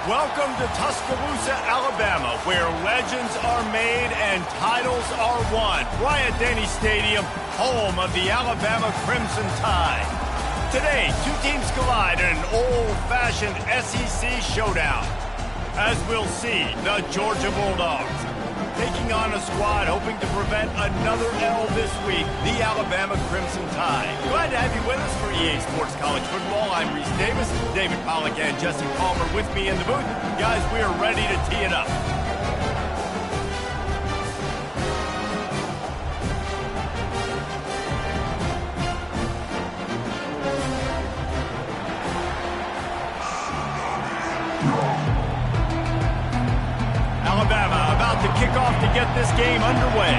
Welcome to Tuscaloosa, Alabama, where legends are made and titles are won. Bryant-Denny Stadium, home of the Alabama Crimson Tide. Today, two teams collide in an old-fashioned SEC showdown. As we'll see, the Georgia Bulldogs taking on a squad hoping to prevent another L this week, the Alabama Crimson Tide. Glad to have you with us for EA Sports College Football. I'm Reese Davis, David Pollack and Justin Palmer with me in the booth. Guys, we are ready to tee it up. Alabama about to kick off to get this game underway.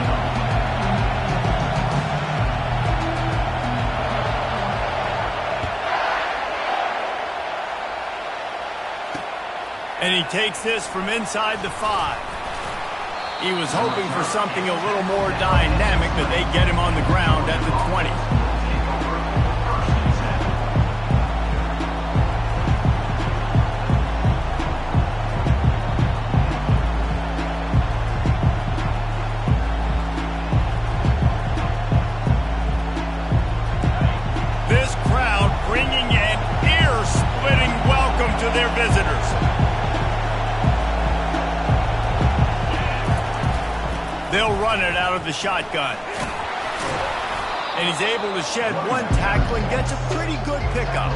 And he takes this from inside the 5. He was hoping for something a little more dynamic, but they get him on the ground at the 20. To their visitors. They'll run it out of the shotgun. And he's able to shed one tackle and gets a pretty good pickup.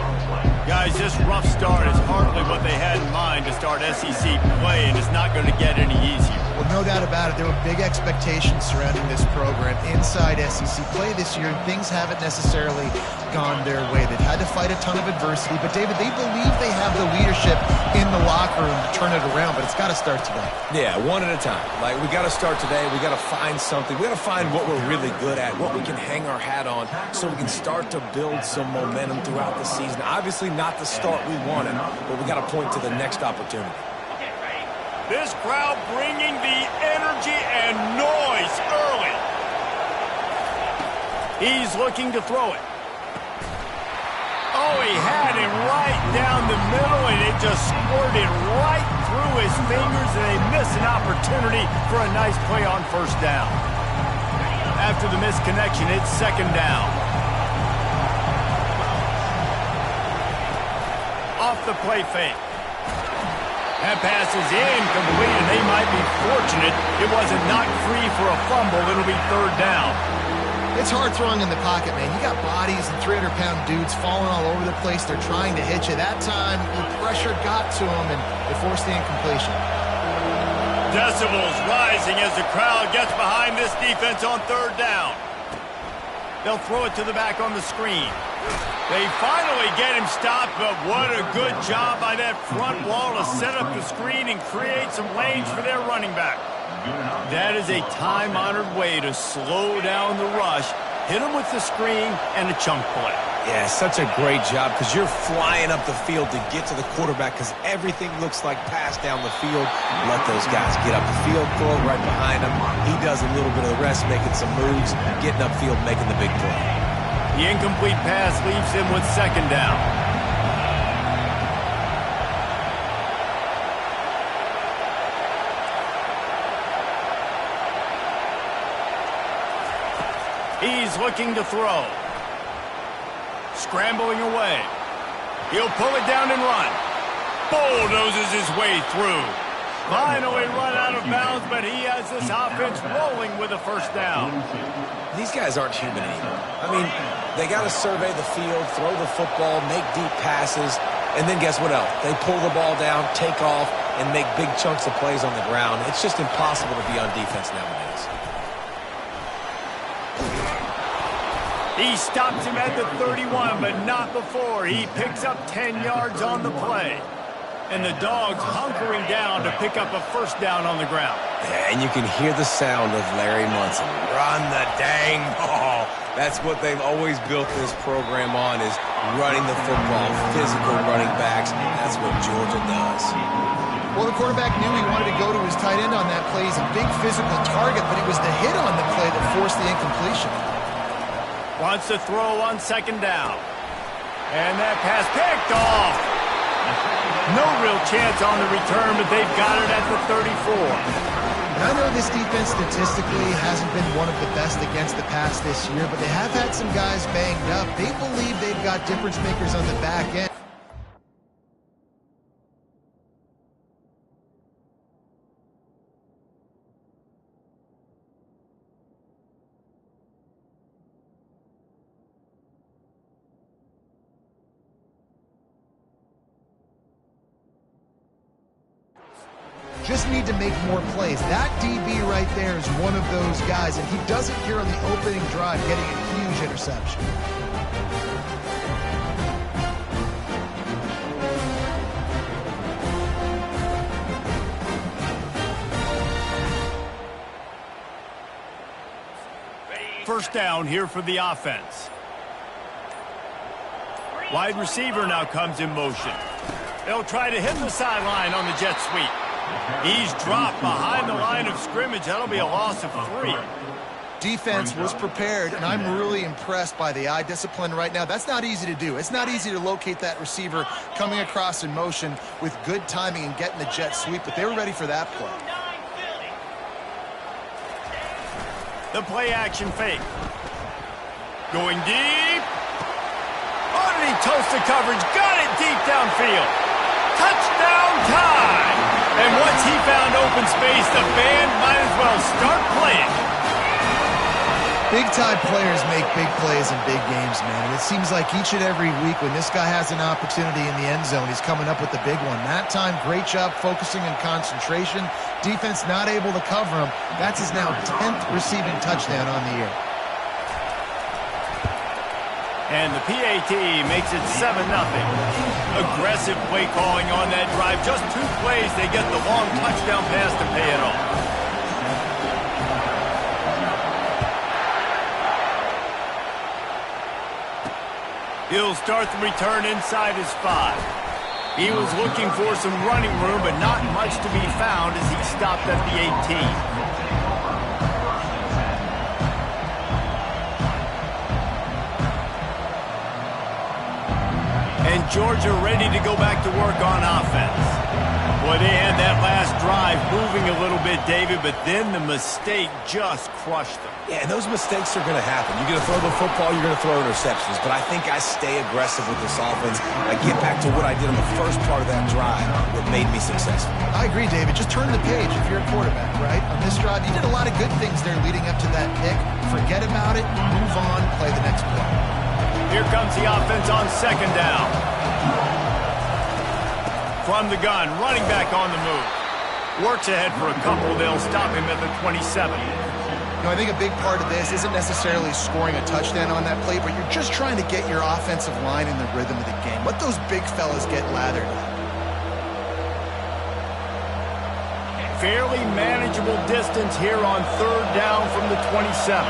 Guys, this rough start is hardly what they had in mind to start SEC play, and it's not going to get any easier. Well, no doubt about it. There were big expectations surrounding this program inside SEC play this year, and things haven't necessarily gone their way. They've had to fight a ton of adversity, but David, they believe they have the leadership in the locker room to turn it around, but it's got to start today. Yeah, one at a time. Like, we got to start today. We got to find something. We got to find what we're really good at, what we can hang our hat on, so we can start to build some momentum throughout the season. Obviously, not the start we wanted, but we got to point to the next opportunity. This crowd bringing the energy and noise early. He's looking to throw it. Oh, he had him right down the middle, and it just squirted right through his fingers, and they miss an opportunity for a nice play on first down. After the misconnection, it's second down. Off the play fake. That pass is incomplete, and they might be fortunate it wasn't knocked free for a fumble. It'll be third down. It's hard throwing in the pocket, man. You got bodies and 300-pound dudes falling all over the place. They're trying to hit you. That time, the pressure got to them, and they forced the incompletion. Decibels rising as the crowd gets behind this defense on third down. They'll throw it to the back on the screen. They finally get him stopped, but what a good job by that front wall to set up the screen and create some lanes for their running back. That is a time-honored way to slow down the rush, hit them with the screen, and a chunk play. Yeah, such a great job because you're flying up the field to get to the quarterback because everything looks like pass down the field. Let those guys get up the field, throw it right behind him. He does a little bit of the rest, making some moves, getting upfield, making the big play. The incomplete pass leaves him with second down. He's looking to throw. Scrambling away. He'll pull it down and run. Bulldozes his way through. Finally run out of bounds, but he has this offense rolling with a first down. These guys aren't human anymore. I mean, they got to survey the field, throw the football, make deep passes, and then guess what else? They pull the ball down, take off, and make big chunks of plays on the ground. It's just impossible to be on defense nowadays. He stops him at the 31, but not before. He picks up 10 yards on the play. And the Dogs hunkering down to pick up a first down on the ground. Yeah, and you can hear the sound of Larry Munson. Run the dang ball. That's what they've always built this program on, is running the football, physical running backs. That's what Georgia does. Well, the quarterback knew he wanted to go to his tight end on that play. He's a big physical target, but it was the hit on the play that forced the incompletion. Wants to throw on second down. And that pass picked off. No real chance on the return, but they've got it at the 34. And I know this defense statistically hasn't been one of the best against the pass this year, but they have had some guys banged up. They believe they've got difference makers on the back end. Just need to make more plays. That DB right there is one of those guys, and he does it here on the opening drive, getting a huge interception. First down here for the offense. Wide receiver now comes in motion. They'll try to hit the sideline on the jet sweep. He's dropped behind the line of scrimmage. That'll be a loss of 3. Defense was prepared, and I'm really impressed by the eye discipline right now. That's not easy to do. It's not easy to locate that receiver coming across in motion with good timing and getting the jet sweep, but they were ready for that play. The play action fake. Going deep. Oh, did he toast the coverage? Got it deep downfield. Touchdown time. And once he found open space, the band might as well start playing. Big-time players make big plays in big games, man. And it seems like each and every week when this guy has an opportunity in the end zone, he's coming up with the big one. That time, great job focusing and concentration. Defense not able to cover him. That's his now 10th receiving touchdown on the year. And the PAT makes it 7-0. Aggressive play calling on that drive. Just 2 plays, they get the long touchdown pass to pay it off. He'll start the return inside his 5. He was looking for some running room, but not much to be found as he stopped at the 18. And Georgia ready to go back to work on offense. Boy, they had that last drive moving a little bit, David, but then the mistake just crushed them. Yeah, and those mistakes are going to happen. You're going to throw the football, you're going to throw interceptions. But I think I stay aggressive with this offense. I get back to what I did on the first part of that drive that made me successful. I agree, David. Just turn the page if you're a quarterback, right? On this drive, you did a lot of good things there leading up to that pick. Forget about it, move on, play the next play. Here comes the offense on second down. From the gun, running back on the move. Works ahead for a couple. They'll stop him at the 27. You know, I think a big part of this isn't necessarily scoring a touchdown on that play, but you're just trying to get your offensive line in the rhythm of the game. Let those big fellas get lathered up. Fairly manageable distance here on third down from the 27.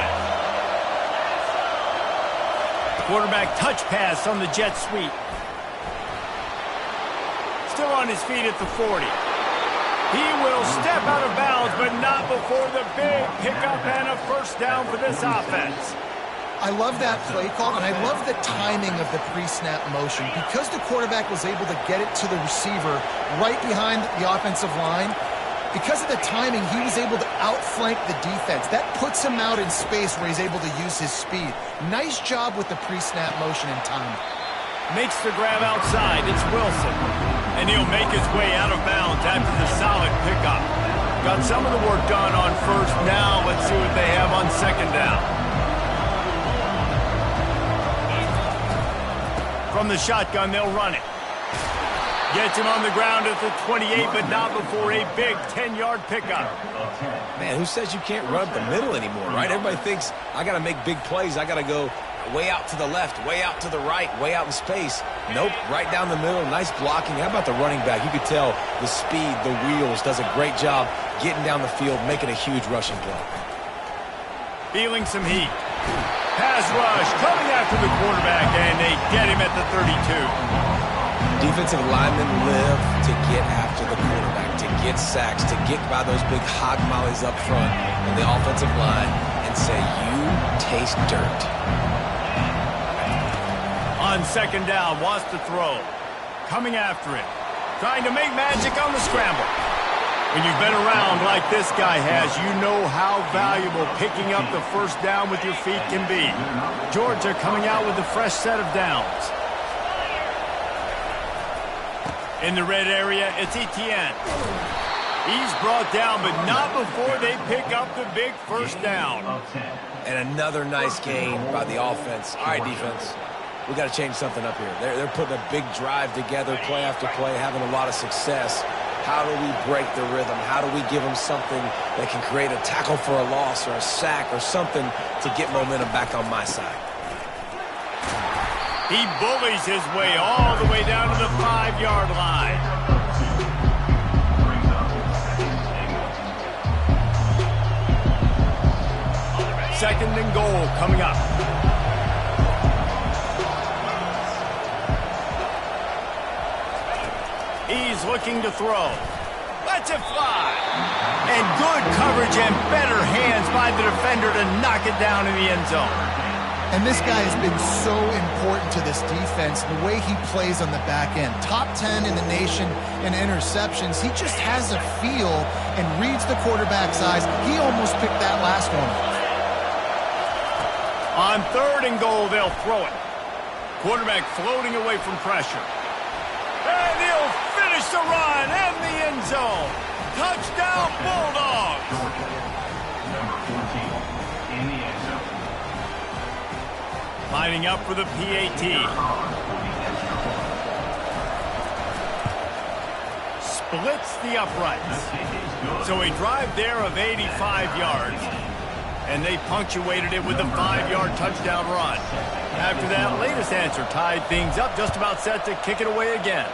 Quarterback touch pass on the jet sweep. Still on his feet at the 40. He will step out of bounds, but not before the big pickup and a first down for this offense. I love that play call, and I love the timing of the pre-snap motion. Because the quarterback was able to get it to the receiver right behind the offensive line, because of the timing, he was able to outflank the defense. That puts him out in space where he's able to use his speed. Nice job with the pre-snap motion and timing. Makes the grab outside. It's Wilson. And he'll make his way out of bounds after the solid pickup. Got some of the work done on first. Now let's see what they have on second down. From the shotgun, they'll run it. Gets him on the ground at the 28, but not before a big 10-yard pickup. Man, who says you can't run up the middle anymore, right? Everybody thinks I got to make big plays. I got to go way out to the left, way out to the right, way out in space. Nope, right down the middle, nice blocking. How about the running back? You could tell the speed, the wheels, does a great job getting down the field, making a huge rushing play. Feeling some heat. Pass rush coming after the quarterback, and they get him at the 32. Defensive linemen live to get after the quarterback, to get sacks, to get by those big hog mollies up front in the offensive line and say, you taste dirt. On second down, wants to throw. coming after him, trying to make magic on the scramble. When you've been around like this guy has, you know how valuable picking up the first down with your feet can be. Georgia coming out with a fresh set of downs. In the red area, it's Etienne. He's brought down, but not before they pick up the big first down. And another nice gain by the offense. All right, defense, we got to change something up here. They're putting a big drive together, play after play, having a lot of success. How do we break the rhythm? How do we give them something that can create a tackle for a loss or a sack or something to get momentum back on my side? He bullies his way all the way down to the 5-yard line. Second and goal coming up. He's looking to throw. Lets it fly. And good coverage and better hands by the defender to knock it down in the end zone. And this guy has been so important to this defense, the way he plays on the back end. Top 10 in the nation in interceptions. He just has a feel and reads the quarterback's eyes. He almost picked that last one off. On third and goal, they'll throw it. Quarterback floating away from pressure. And he'll finish the run and the end zone. Touchdown, Bulldogs. Lining up for the PAT. Splits the uprights. So a drive there of 85 yards. And they punctuated it with a 5-yard touchdown run. After that latest answer tied things up, just about set to kick it away again.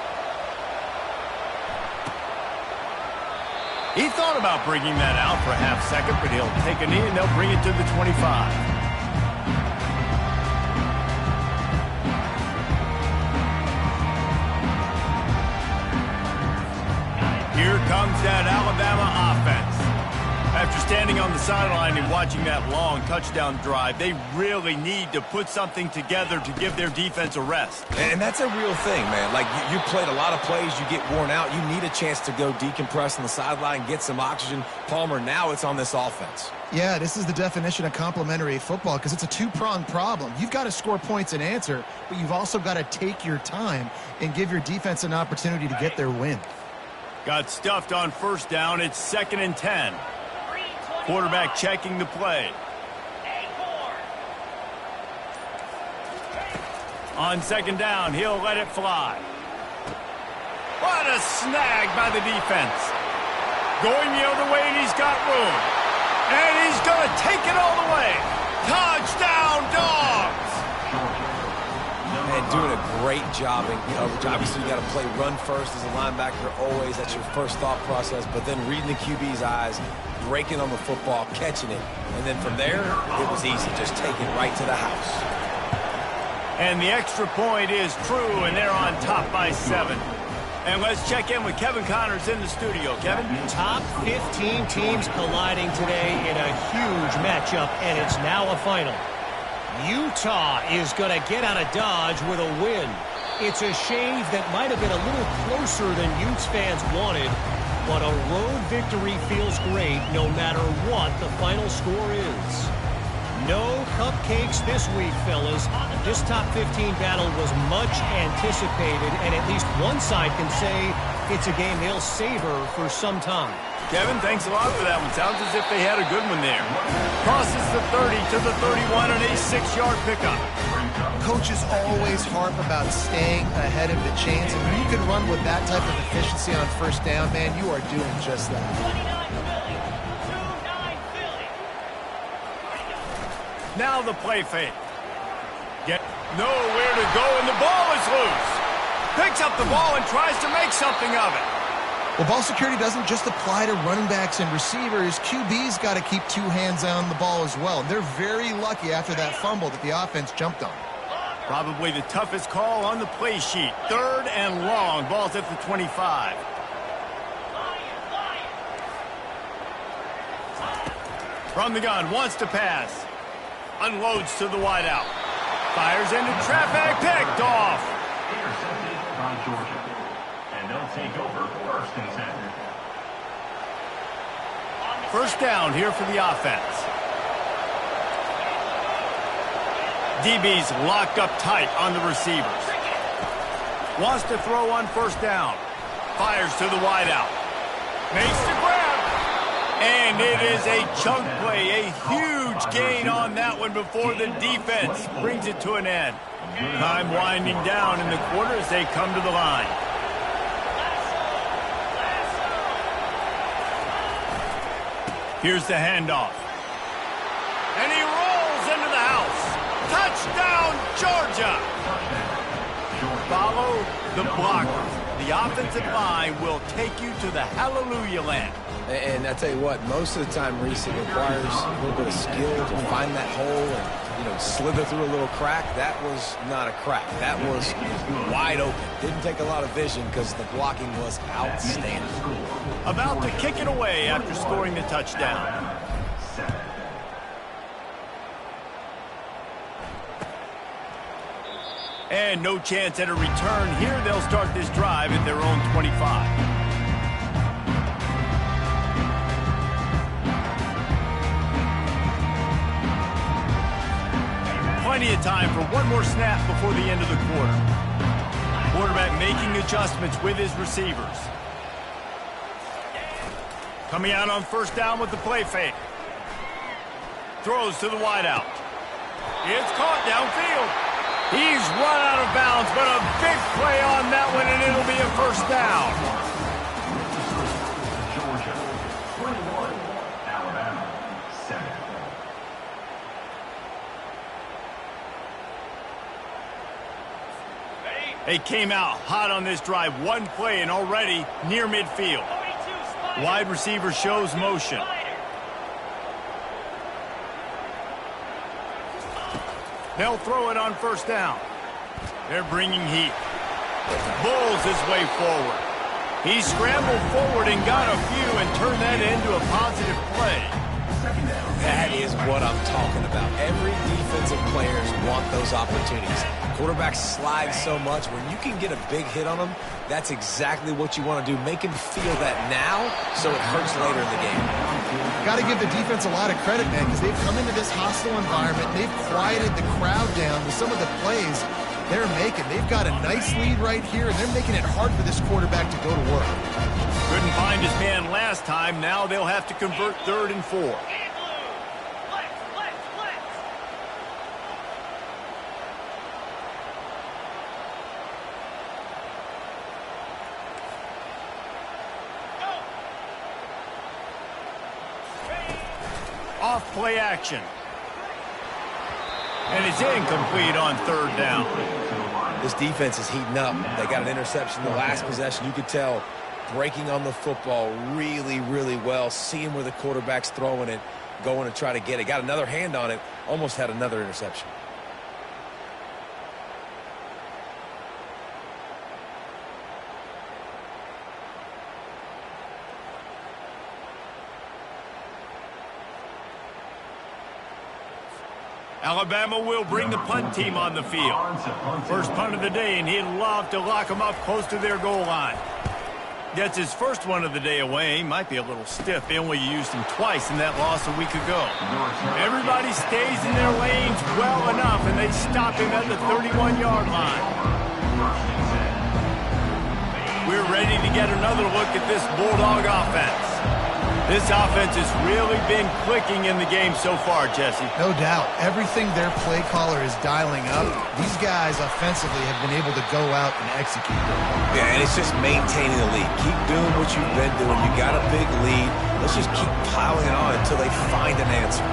He thought about bringing that out for a half second, but he'll take a knee and they'll bring it to the 25. Here comes that Alabama offense. After standing on the sideline and watching that long touchdown drive, they really need to put something together to give their defense a rest. And that's a real thing, man. Like, you played a lot of plays, you get worn out. You need a chance to go decompress on the sideline, get some oxygen. Palmer, now it's on this offense. Yeah, this is the definition of complementary football because it's a two-pronged problem. You've got to score points and answer, but you've also got to take your time and give your defense an opportunity to get their win. Got stuffed on first down. It's 2nd and 10. Quarterback checking the play. On second down, he'll let it fly. What a snag by the defense. Going the other way, and he's got room. And he's going to take it all the way. Touchdown, Dogs! And doing a great job in coverage. Obviously, you got to play run first as a linebacker always. That's your first thought process. But then reading the QB's eyes, breaking on the football, catching it. And then from there, it was easy. Just take it right to the house. And the extra point is true, and they're on top by 7. And let's check in with Kevin Connors in the studio. Kevin? Top 15 teams colliding today in a huge matchup, and it's now a final. Utah is going to get out of Dodge with a win. It's a shave that might have been a little closer than Utes fans wanted, but a road victory feels great no matter what the final score is. No cupcakes this week, fellas. This top 15 battle was much anticipated, and at least one side can say it's a game they'll savor for some time. Kevin, thanks a lot for that one. Sounds as if they had a good one there. Crosses the 30 to the 31 on a 6-yard pickup. Coaches always harp about staying ahead of the chains, and when you can run with that type of efficiency on first down, man, you are doing just that. Now the play fake. Get nowhere to go, and the ball is loose. Picks up the ball and tries to make something of it. Well, ball security doesn't just apply to running backs and receivers. QB's got to keep 2 hands on the ball as well. They're very lucky after that fumble that the offense jumped on. Probably the toughest call on the play sheet. 3rd and long. Ball's at the 25. From the gun, wants to pass. Unloads to the wideout. Fires into traffic, picked off. by Georgia. And they'll take over 1st and 10. First down here for the offense. DB's locked up tight on the receivers. Wants to throw on first down. Fires to the wideout. Makes the grab. And it is a chunk play. A huge gain on that one before the defense brings it to an end. Time winding down in the quarter as they come to the line. Here's the handoff. And he rolls into the house. Touchdown, Georgia! Follow the blockers. The offensive line will take you to the hallelujah land. And I tell you what, most of the time, Reese, it requires a little bit of skill to find that hole and, slither through a little crack. That was not a crack. That was wide open. Didn't take a lot of vision because the blocking was outstanding. About to kick it away after scoring the touchdown. And no chance at a return here. They'll start this drive at their own 25. Plenty of time for one more snap before the end of the quarter. Quarterback making adjustments with his receivers. Coming out on first down with the play fake. Throws to the wideout. It's caught downfield. He's run out of bounds, but a big play on that one, and it'll be a first down. Georgia, 21, Alabama, 7. They came out hot on this drive. One play and already near midfield. Wide receiver shows motion. They'll throw it on first down. They're bringing heat. Bulls his way forward. He scrambled forward and got a few and turned that into a positive play. That is what I'm talking about. Every defensive players want those opportunities. Quarterbacks slide so much. When you can get a big hit on them, that's exactly what you want to do. Make him feel that now so it hurts later in the game. Got to give the defense a lot of credit, man, because they've come into this hostile environment. They've quieted the crowd down with some of the plays they're making. They've got a nice lead right here, and they're making it hard for this quarterback to go to work. Couldn't find his man last time. Now they'll have to convert 3rd and 4. Off play action. And it's incomplete on 3rd down. This defense is heating up. They got an interception the last possession. You could tell breaking on the football really, really well, seeing where the quarterback's throwing it, going to try to get it. Got another hand on it, almost had another interception. Alabama will bring the punt team on the field. First punt of the day, and he'd love to lock them up close to their goal line. Gets his first one of the day away. Might be a little stiff. They only used him twice in that loss a week ago. Everybody stays in their lanes well enough, and they stop him at the 31-yard line. We're ready to get another look at this Bulldog offense. This offense has really been clicking in the game so far, Jesse. No doubt. Everything their play caller is dialing up, these guys offensively have been able to go out and execute. Yeah, and it's just maintaining the lead. Keep doing what you've been doing. You got a big lead. Let's just keep piling it on until they find an answer.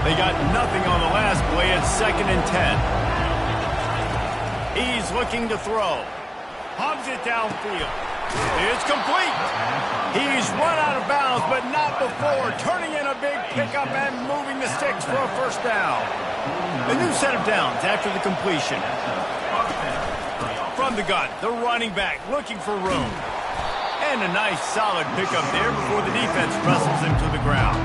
They got nothing on the last play at 2nd and 10. He's looking to throw. Hubs it downfield. It's complete. He's run out of bounds, but not before turning in a big pickup and moving the sticks for a first down. A new set of downs after the completion. From the gun, the running back looking for room. And a nice solid pickup there before the defense wrestles him to the ground.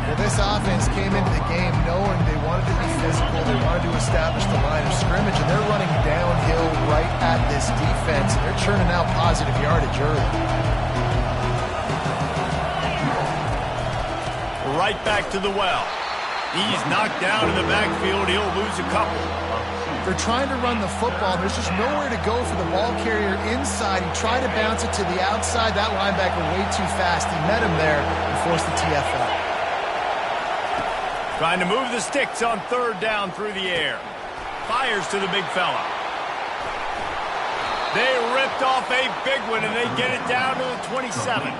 Well, this offense came into the game knowing they wanted to be physical, they wanted to establish the line of scrimmage, and they're running downhill Hill right at this defense. They're churning out positive yardage early. Right back to the well. He's knocked down in the backfield. He'll lose a couple. They're trying to run the football. There's just nowhere to go for the ball carrier inside. He tried to bounce it to the outside. That linebacker way too fast. He met him there and forced the TFL. Trying to move the sticks on third down through the air. Fires to the big fella. They ripped off a big one, and they get it down to the 27.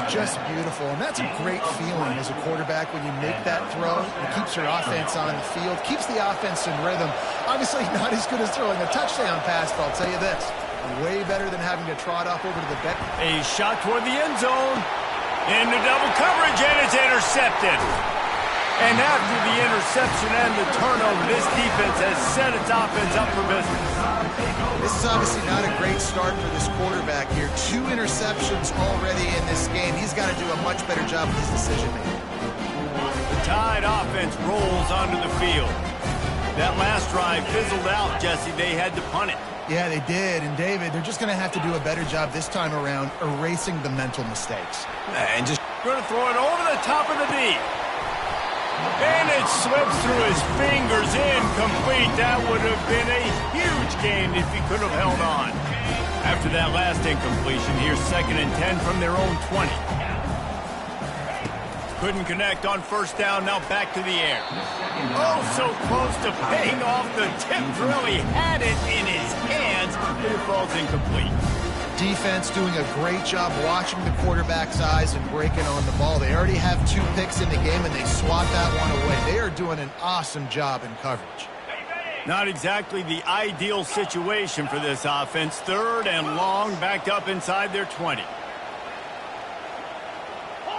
Just beautiful, and that's a great feeling as a quarterback when you make that throw. It keeps your offense on the field, keeps the offense in rhythm. Obviously not as good as throwing a touchdown pass, but I'll tell you this, way better than having to trot off over to the bench. A shot toward the end zone. Into double coverage, and it's intercepted. And after the interception and the turnover, this defense has set its offense up for business. This is obviously not a great start for this quarterback here. 2 interceptions already in this game. He's got to do a much better job with his decision-making. The Tide offense rolls onto the field. That last drive fizzled out, Jesse. They had to punt it. Yeah, they did. And, David, they're just going to have to do a better job this time around erasing the mental mistakes. And just going to throw it over the top of the D. And it slips through his fingers, incomplete. That would have been a huge gain if he could have held on. After that last incompletion, here's 2nd and 10 from their own 20. Couldn't connect on first down, now back to the air. Oh, so close to paying off the tip drill. He had it in his hands, but it falls incomplete. Defense doing a great job watching the quarterback's eyes and breaking on the ball. They already have 2 picks in the game, and they swat that one away. They are doing an awesome job in coverage. Not exactly the ideal situation for this offense. 3rd and long, backed up inside their 20.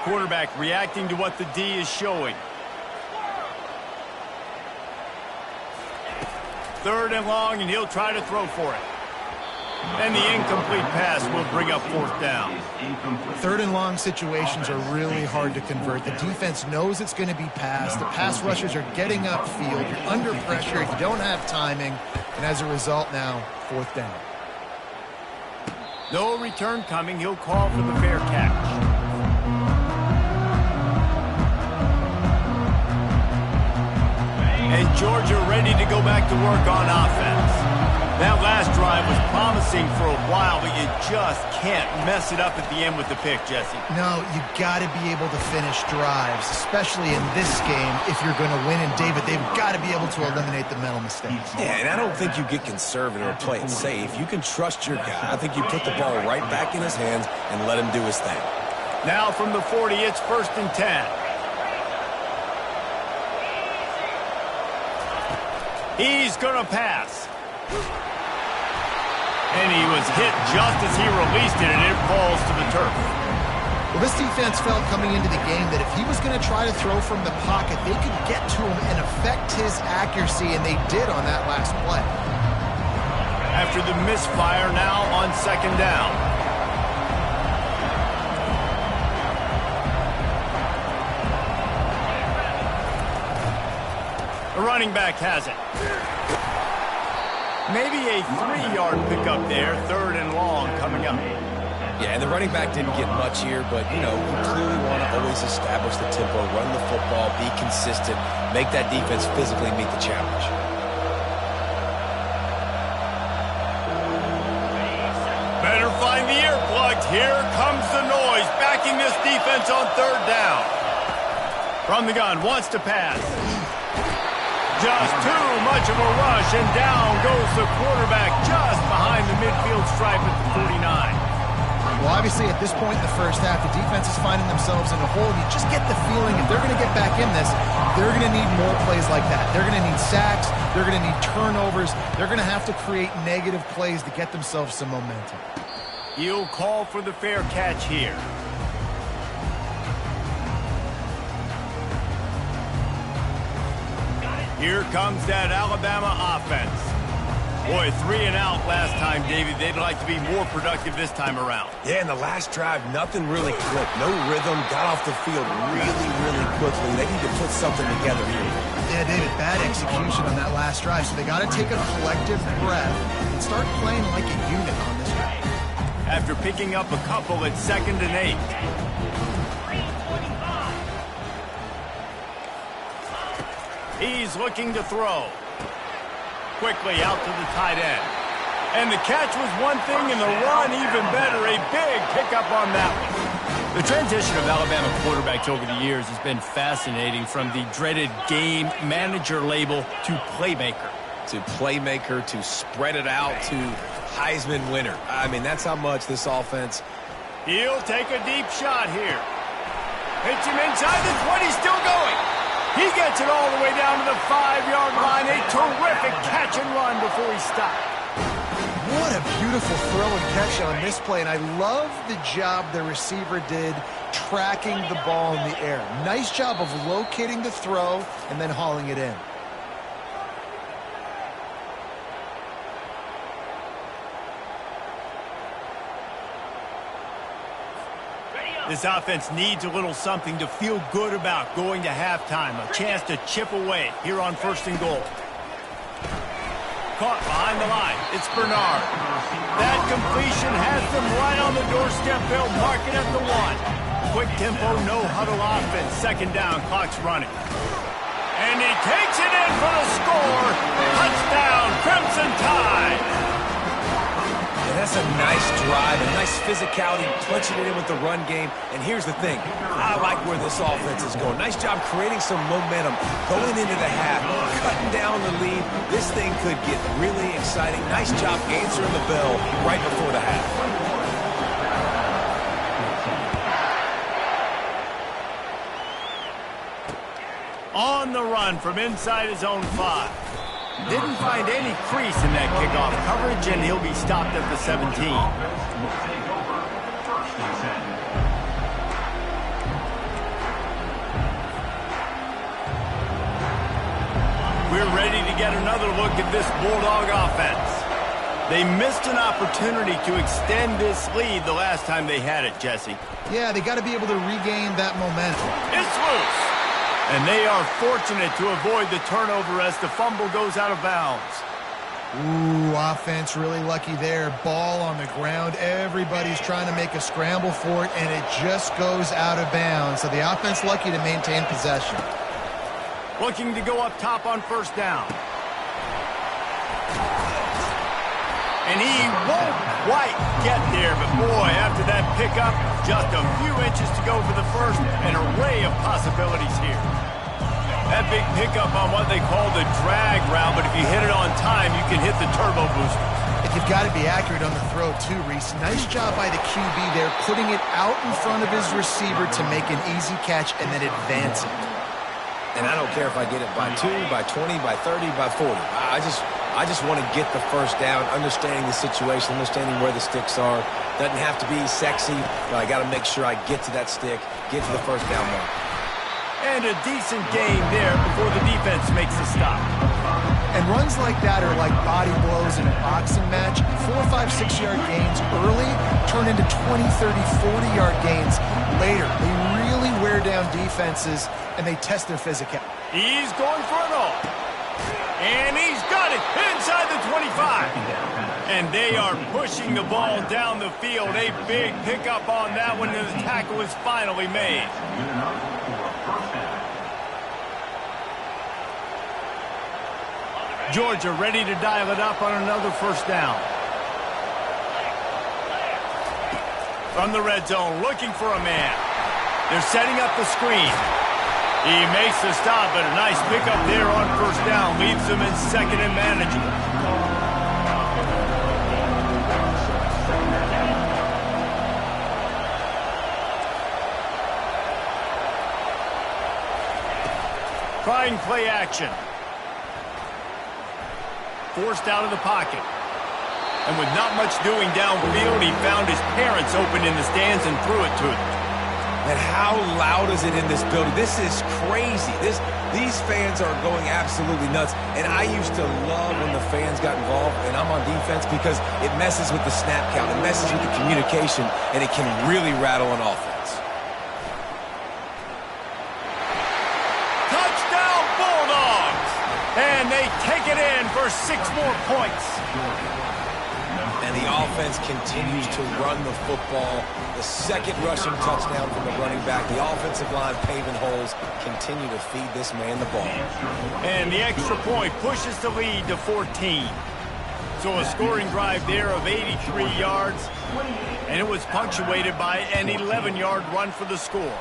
Quarterback reacting to what the D is showing. 3rd and long, and he'll try to throw for it. And the incomplete pass will bring up 4th down. 3rd and long situations are really hard to convert. The defense knows it's going to be passed. The pass rushers are getting upfield. You're under pressure. You don't have timing. And as a result now, 4th down. No return coming. He'll call for the fair catch. And Georgia ready to go back to work on offense. That last drive was promising for a while, but you just can't mess it up at the end with the pick, Jesse. No, you got to be able to finish drives, especially in this game if you're going to win. And, David, they've got to be able to eliminate the mental mistakes. Yeah, and I don't think you get conservative or play it safe. You can trust your guy. I think you put the ball right back in his hands and let him do his thing. Now from the 40, it's 1st and 10. He's going to pass. And he was hit just as he released it, and it falls to the turf. Well, this defense felt coming into the game that if he was going to try to throw from the pocket, they could get to him and affect his accuracy, and they did on that last play. After the misfire, now on 2nd down. The running back has it. Maybe a 3-yard pickup there, 3rd and long coming up. Yeah, and the running back didn't get much here, but, you know, you clearly want to always establish the tempo, run the football, be consistent, make that defense physically meet the challenge. Better find the earplugs. Here comes the noise, backing this defense on 3rd down. From the gun, wants to pass. Just too much of a rush, and down goes the quarterback just behind the midfield stripe at the 49. Well, obviously, at this point in the first half, the defense is finding themselves in a hole. You just get the feeling if they're going to get back in this, they're going to need more plays like that. They're going to need sacks. They're going to need turnovers. They're going to have to create negative plays to get themselves some momentum. He'll call for the fair catch here. Here comes that Alabama offense. Boy, 3 and out last time, David. They'd like to be more productive this time around. Yeah, in the last drive, nothing really clicked. No rhythm, got off the field really quickly. They need to put something together here. Yeah, David, bad execution on that last drive, so they got to take a collective breath and start playing like a unit on this one. After picking up a couple at 2nd and 8. He's looking to throw. Quickly out to the tight end. And the catch was one thing, and the run even better. A big pickup on that one. The transition of Alabama quarterbacks over the years has been fascinating, from the dreaded game manager label to playmaker. To playmaker, to spread it out, to Heisman winner. I mean, that's how much this offense... He'll take a deep shot here. Hits him inside the 20, still going. He gets it all the way down to the 5-yard line. A terrific catch and run before he stopped. What a beautiful throw and catch on this play, and I love the job the receiver did tracking the ball in the air. Nice job of locating the throw and then hauling it in. This offense needs a little something to feel good about going to halftime. A chance to chip away here on 1st and goal. Caught behind the line. It's Bernard. That completion has them right on the doorstep. They'll mark it at the 1. Quick tempo, no huddle offense. 2nd down, clock's running. And he takes it in for the score. Touchdown, Crimson Tide. And that's a nice drive, a nice physicality, punching it in with the run game. And here's the thing, I like where this offense is going. Nice job creating some momentum, going into the half, cutting down the lead. This thing could get really exciting. Nice job answering the bell right before the half. On the run from inside his own 5. Didn't find any crease in that kickoff coverage, and he'll be stopped at the 17. We're ready to get another look at this Bulldog offense. They missed an opportunity to extend this lead the last time they had it, Jesse. Yeah, they got to be able to regain that momentum. It's loose. And they are fortunate to avoid the turnover as the fumble goes out of bounds. Ooh, offense really lucky there. Ball on the ground. Everybody's trying to make a scramble for it, and it just goes out of bounds. So the offense lucky to maintain possession. Looking to go up top on 1st down. And he won't quite get there, but boy, after that pickup, just a few inches to go for the first. An array of possibilities here. That big pickup on what they call the drag route, but if you hit it on time, you can hit the turbo booster. And you've got to be accurate on the throw too, Reese. Nice job by the QB there, putting it out in front of his receiver to make an easy catch and then advance it. And I don't care if I get it by 2, by 20, by 30, by 40. I just want to get the first down, understanding the situation, understanding where the sticks are. Doesn't have to be sexy, but I got to make sure I get to that stick, get to the first down mark. And a decent gain there before the defense makes a stop. And runs like that are like body blows in a boxing match. 4, 5, 6-yard gains early turn into 20, 30, 40-yard gains later. They really wear down defenses, and they test their physicality. He's going for it all. And he's got it inside the 25. And they are pushing the ball down the field. A big pickup on that one, and the tackle is finally made. Georgia ready to dial it up on another 1st down. From the red zone, looking for a man. They're setting up the screen. He makes the stop, but a nice pickup there on 1st down. Leaves them in 2nd and manageable. Trying play action. Forced out of the pocket. And with not much doing downfield, he found his parents open in the stands and threw it to them. And how loud is it in this building? This is crazy. These fans are going absolutely nuts. And I used to love when the fans got involved, and I'm on defense, because it messes with the snap count. It messes with the communication, and it can really rattle an offense. Touchdown Bulldogs! And they take it in for 6 more points. And the offense continues to run the football. The second rushing touchdown from the running back. The offensive line paving holes. Continue to feed this man the ball. And the extra point pushes the lead to 14. So a scoring drive there of 83 yards. And it was punctuated by an 11-yard run for the score.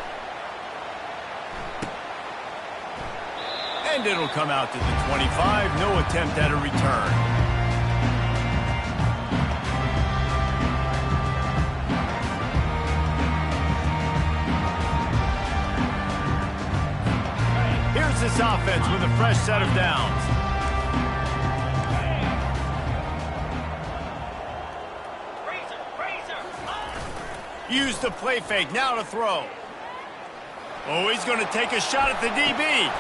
And it'll come out to the 25. No attempt at a return. This offense with a fresh set of downs. Use the play fake, now to throw. Oh, he's going to take a shot at the DB.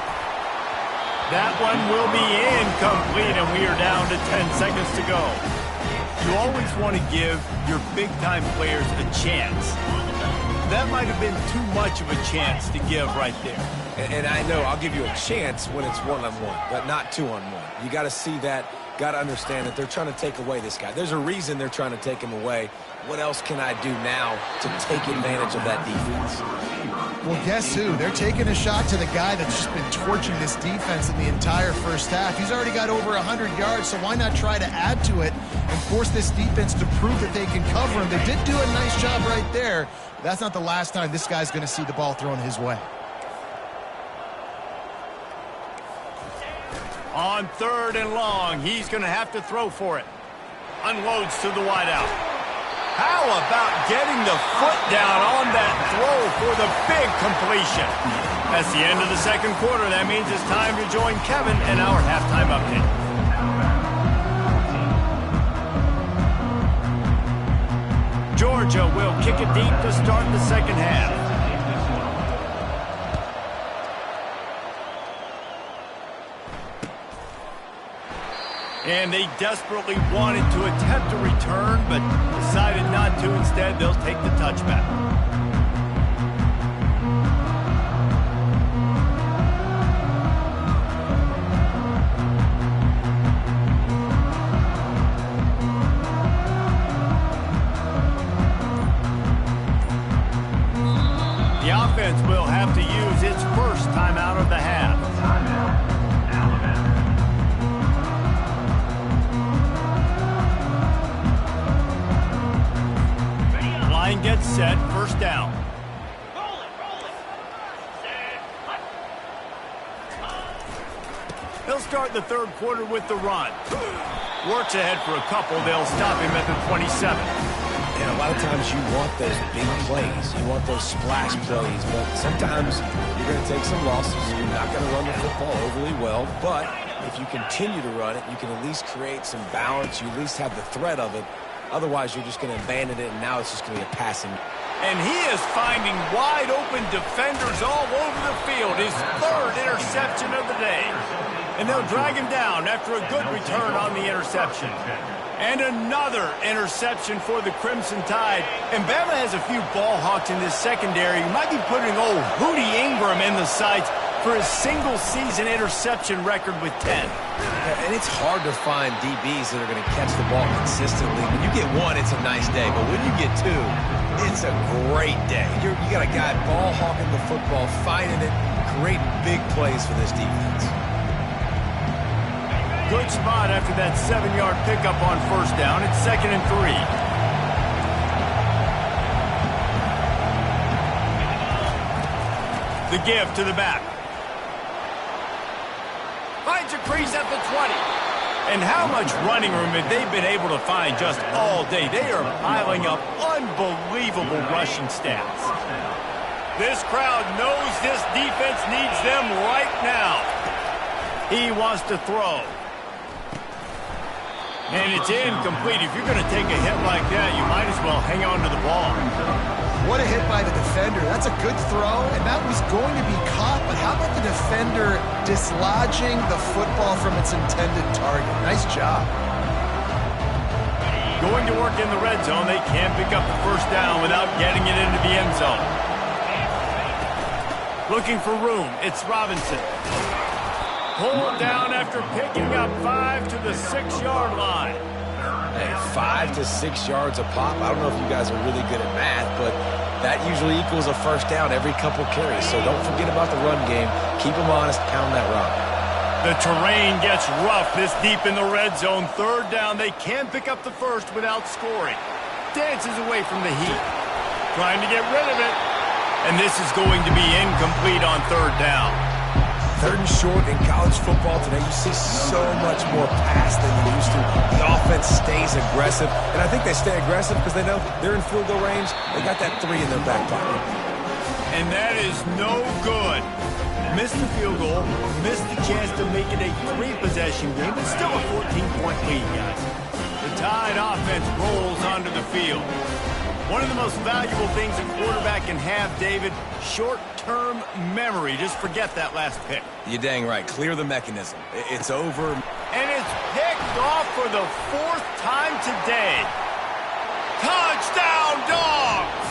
That one will be incomplete, and we are down to 10 seconds to go. You always want to give your big-time players a chance. That might have been too much of a chance to give right there. And I know I'll give you a chance when it's one-on-one, but not two-on-one. You got to see that, got to understand that they're trying to take away this guy. There's a reason they're trying to take him away. What else can I do now to take advantage of that defense? Well, guess who? They're taking a shot to the guy that's just been torching this defense in the entire first half. He's already got over 100 yards, so why not try to add to it and force this defense to prove that they can cover him? They did do a nice job right there. That's not the last time this guy's going to see the ball thrown his way. On 3rd and long, he's going to have to throw for it. Unloads to the wideout. How about getting the foot down on that throw for the big completion? That's the end of the second quarter. That means it's time to join Kevin in our halftime update. Georgia will kick it deep to start the second half. And they desperately wanted to attempt a return, but decided not to. Instead, they'll take the touchback. The offense will have to use its first timeout of the half. Line gets set, first down. They'll start the third quarter with the run. Works ahead for a couple. They'll stop him at the 27. And a lot of times you want those big plays. You want those splash plays. But sometimes you're going to take some losses. You're not going to run the football overly well. But if you continue to run it, you can at least create some balance. You at least have the threat of it. Otherwise, you're just going to abandon it, and now it's just going to be a passing. And he is finding wide-open defenders all over the field. His 3rd interception of the day. And they'll drag him down after a good return on the interception. And another interception for the Crimson Tide. And Bama has a few ball hawks in this secondary. You might be putting old Hootie Ingram in the sights for his single-season interception record with 10. And it's hard to find DBs that are going to catch the ball consistently. When you get one, it's a nice day. But when you get two, it's a great day. You got a guy ball hawking the football, finding it, create big plays for this defense. Good spot after that 7-yard pickup on first down. It's 2nd and 3. The give to the back. Finds a crease at the 20. And how much running room have they been able to find just all day? They are piling up unbelievable rushing stats. This crowd knows this defense needs them right now. He wants to throw. And it's incomplete. If you're going to take a hit like that, you might as well hang on to the ball. What a hit by the defender. That's a good throw, and that was going to be caught, but how about the defender dislodging the football from its intended target? Nice job. Going to work in the red zone. They can't pick up the first down without getting it into the end zone. Looking for room. It's Robinson. Pulled down after picking up 5 to the 6-yard line. Hey, 5 to 6 yards a pop. I don't know if you guys are really good at math, but that usually equals a first down every couple carries. So don't forget about the run game. Keep them honest. Pound that rock. The terrain gets rough this deep in the red zone. Third down. They can't pick up the first without scoring. Dances away from the heat. Trying to get rid of it. And this is going to be incomplete on third down. Third and short in college football today, you see so much more pass than you used to. The offense stays aggressive, and I think they stay aggressive because they know they're in field goal range. They got that 3 in their back pocket. And that is no good. Missed the field goal, missed the chance to make it a 3-possession game, but still a 14-point lead, guys. The Tide offense rolls onto the field. One of the most valuable things a quarterback can have, David, short-term memory. Just forget that last pick. You're dang right. Clear the mechanism. It's over. And it's picked off for the 4th time today. Touchdown, Dogs!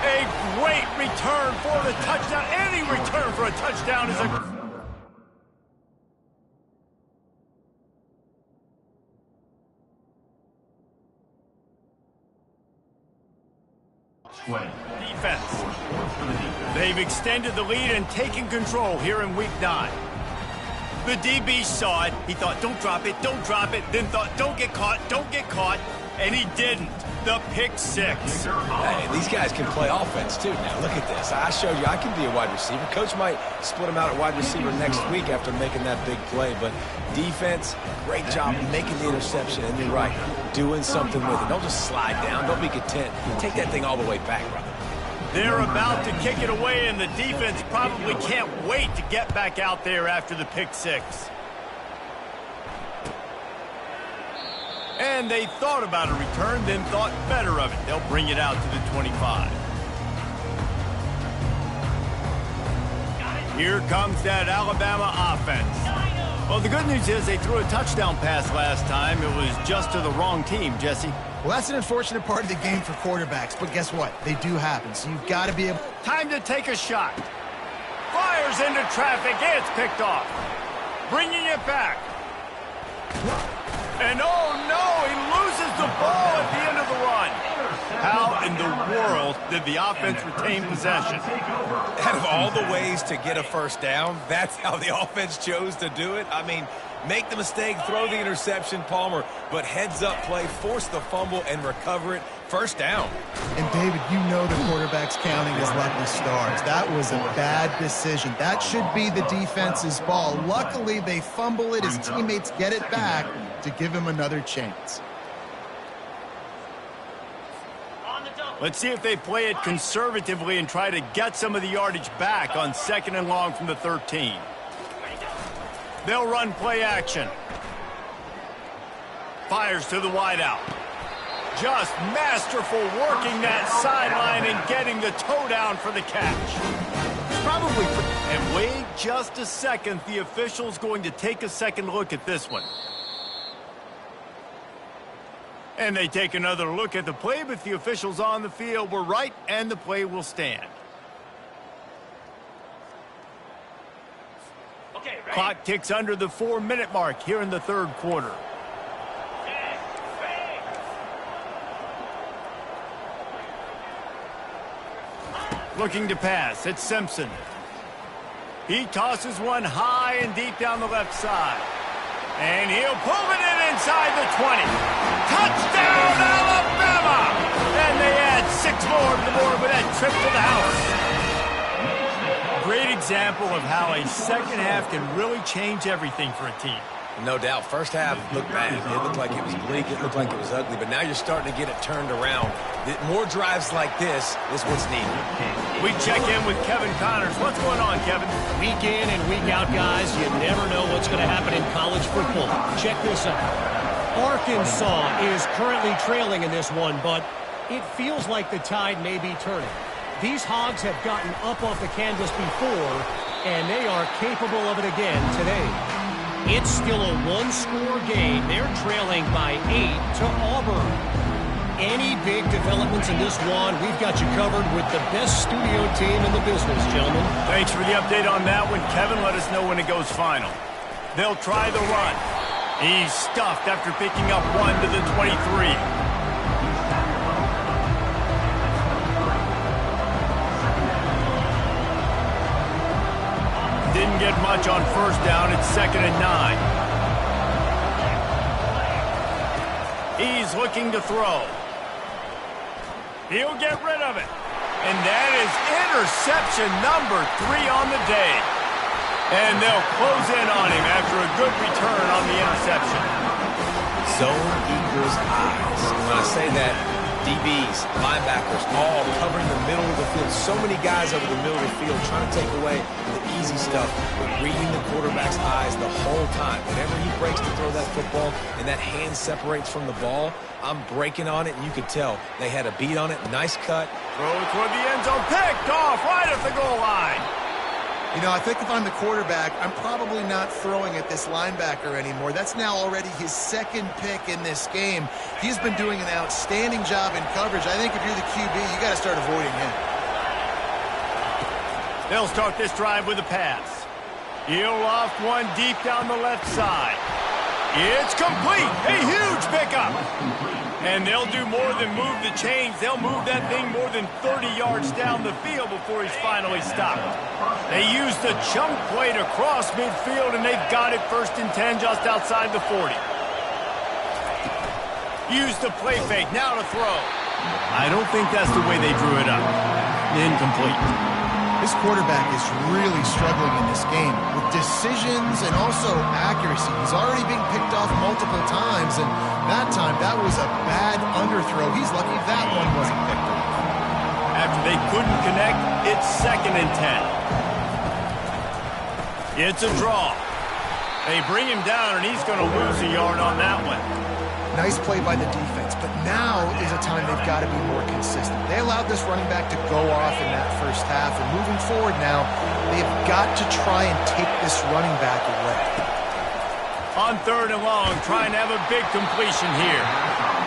A great return for the touchdown. Any return for a touchdown is a... defense. They've extended the lead and taken control here in week 9. The DB saw it. He thought, don't drop it, don't drop it. Then thought, don't get caught. And he didn't. The pick 6. Hey, these guys can play offense, too. Now, look at this. I showed you I can be a wide receiver. Coach might split him out at wide receiver next week after making that big play. But defense, great job making the interception. And you're right, doing something with it. Don't just slide down. Don't be content. Take that thing all the way back, brother. They're about to kick it away, and the defense probably can't wait to get back out there after the pick 6. And they thought about a return, then thought better of it. They'll bring it out to the 25. Here comes that Alabama offense. Well, the good news is they threw a touchdown pass last time. It was just to the wrong team, Jesse. Well, that's an unfortunate part of the game for quarterbacks, but guess what? They do happen, so you've got to be able... Time to take a shot. Fires into traffic. It's picked off. Bringing it back. And oh no, he loses the ball at the end of the run. How in the world did the offense retain possession? Out of all the ways to get a first down, that's how the offense chose to do it. I mean, make the mistake, throw the interception, Palmer, but heads-up play, force the fumble, and recover it. First down. And, David, you know the quarterback's counting his lucky stars. That was a bad decision. That should be the defense's ball. Luckily, they fumble it. His teammates get it back to give him another chance. Let's see if they play it conservatively and try to get some of the yardage back on 2nd and long from the 13. They'll run play action. Fires to the wideout. Just masterful working that sideline and getting the toe down for the catch. Probably. And wait just a second. The official's going to take a second look at this one. And they take another look at the play, but the officials on the field were right, and the play will stand. Okay, ready? Clock ticks under the 4-minute mark here in the 3rd quarter. Looking to pass, it's Simpson. He tosses one high and deep down the left side. And he'll pull it in inside the 20. Touchdown, Alabama! And they add 6 more to the board with that trip to the house. Great example of how a second half can really change everything for a team. No doubt. First half looked bad. It looked like it was bleak. It looked like it was ugly. But now you're starting to get it turned around. More drives like this is what's needed. We check in with Kevin Connors. What's going on, Kevin? Week in and week out, guys, you never know what's going to happen in college football. Check this out. Arkansas is currently trailing in this one, but it feels like the tide may be turning. These Hogs have gotten up off the canvas before, and they are capable of it again today. It's still a one-score game. They're trailing by 8 to Auburn. Any big developments in this one, we've got you covered with the best studio team in the business, gentlemen. Thanks for the update on that one, Kevin. Let us know when it goes final. They'll try the run. He's stuffed after picking up 1 to the 23. Didn't get much on first down. It's 2nd and 9. He's looking to throw. He'll get rid of it. And that is interception number 3 on the day. And they'll close in on him after a good return on the interception. Zone equals eyes. When I say that, DBs, linebackers, all covering the middle of the field. So many guys over the middle of the field trying to take away the easy stuff, but reading the quarterback's eyes the whole time. Whenever he breaks to throw that football and that hand separates from the ball, I'm breaking on it, and you could tell they had a beat on it. Nice cut. Throw toward the end zone. Picked off right at the goal line. You know, I think if I'm the quarterback, I'm probably not throwing at this linebacker anymore. That's now already his 2nd pick in this game. He's been doing an outstanding job in coverage. I think if you're the QB, you got to start avoiding him. They'll start this drive with a pass. He'll loft one deep down the left side. It's complete. A huge pickup. And they'll do more than move the chains. They'll move that thing more than 30 yards down the field before he's finally stopped. They used the chunk play to cross midfield, and they've got it 1st and 10 just outside the 40. Use the play fake. Now to throw. I don't think that's the way they drew it up. Incomplete. This quarterback is really struggling in this game with decisions and also accuracy. He's already being picked off multiple times, and that time that was a bad underthrow. He's lucky that one wasn't picked off. After they couldn't connect, it's 2nd and 10. It's a draw. They bring him down, and he's going to lose a yard on that one. Nice play by the defense, but now is a time they've got to be more consistent. They allowed this running back to go off in that first half, and moving forward now, they've got to try and take this running back away. On 3rd and long, trying to have a big completion here.